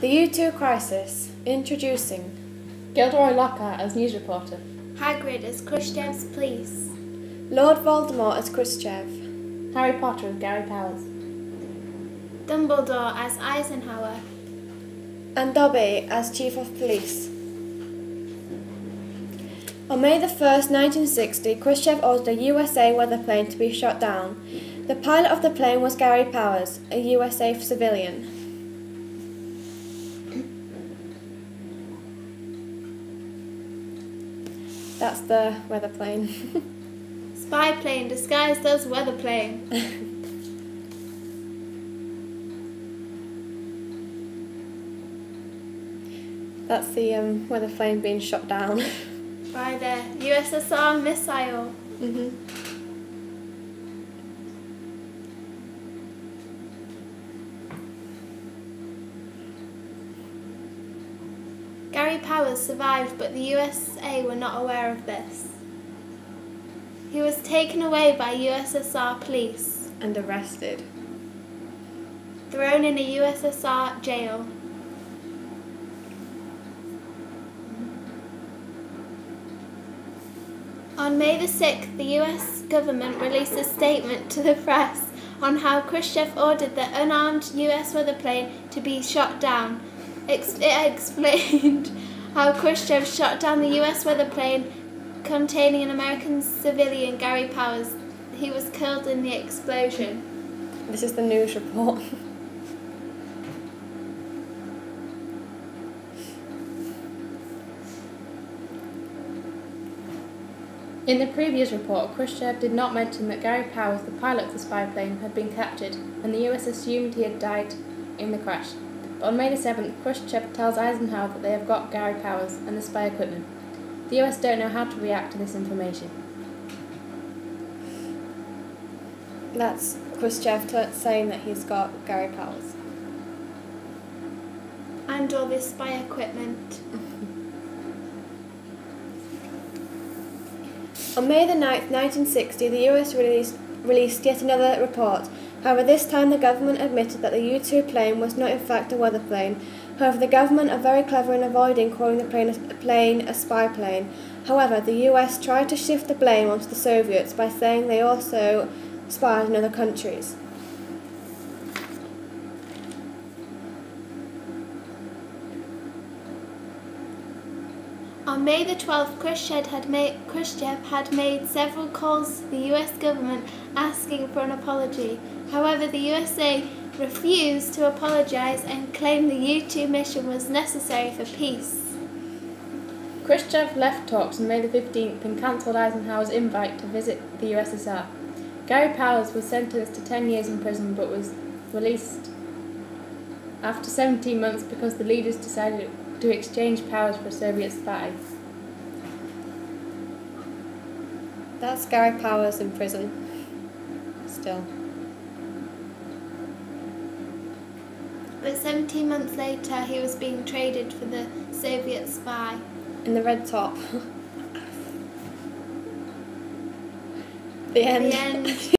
The U2 Crisis. Introducing Gilderoy Lockhart as news reporter. Hagrid as Khrushchev's police. Lord Voldemort as Khrushchev. Harry Potter as Gary Powers. Dumbledore as Eisenhower. And Dobby as Chief of Police. On May 1st, 1960, Khrushchev ordered a USA weather plane to be shot down. The pilot of the plane was Gary Powers, a USA civilian. That's the weather plane. Spy plane disguised as weather plane. That's the weather plane being shot down. By the USSR missile. Gary Powers survived, but the USA were not aware of this. He was taken away by USSR police. And arrested. Thrown in a USSR jail. On May the 6th, the US government released a statement to the press on how Khrushchev ordered the unarmed US weather plane to be shot down. It explained how Khrushchev shot down the US weather plane containing an American civilian, Gary Powers. He was killed in the explosion. This is the news report. In the previous report, Khrushchev did not mention that Gary Powers, the pilot of the spy plane, had been captured, and the US assumed he had died in the crash. But on May the 7th, Khrushchev tells Eisenhower that they have got Gary Powers and the spy equipment. The US don't know how to react to this information. That's Khrushchev saying that he's got Gary Powers. And all this spy equipment. On May the 9th, 1960, the US released yet another report. However, this time the government admitted that the U-2 plane was not in fact a weather plane. However, the government are very clever in avoiding calling the plane a spy plane. However, the US tried to shift the blame onto the Soviets by saying they also spied in other countries. On May the 12th, Khrushchev had made several calls to the US government asking for an apology. However, the USA refused to apologize and claimed the U-2 mission was necessary for peace. Khrushchev left talks on May the 15th and cancelled Eisenhower's invite to visit the USSR. Gary Powers was sentenced to 10 years in prison but was released after 17 months because the leaders decided to exchange Powers for a Soviet spy. That's Gary Powers in prison. Still. But 17 months later, he was being traded for the Soviet spy. In the red top. The end. The end.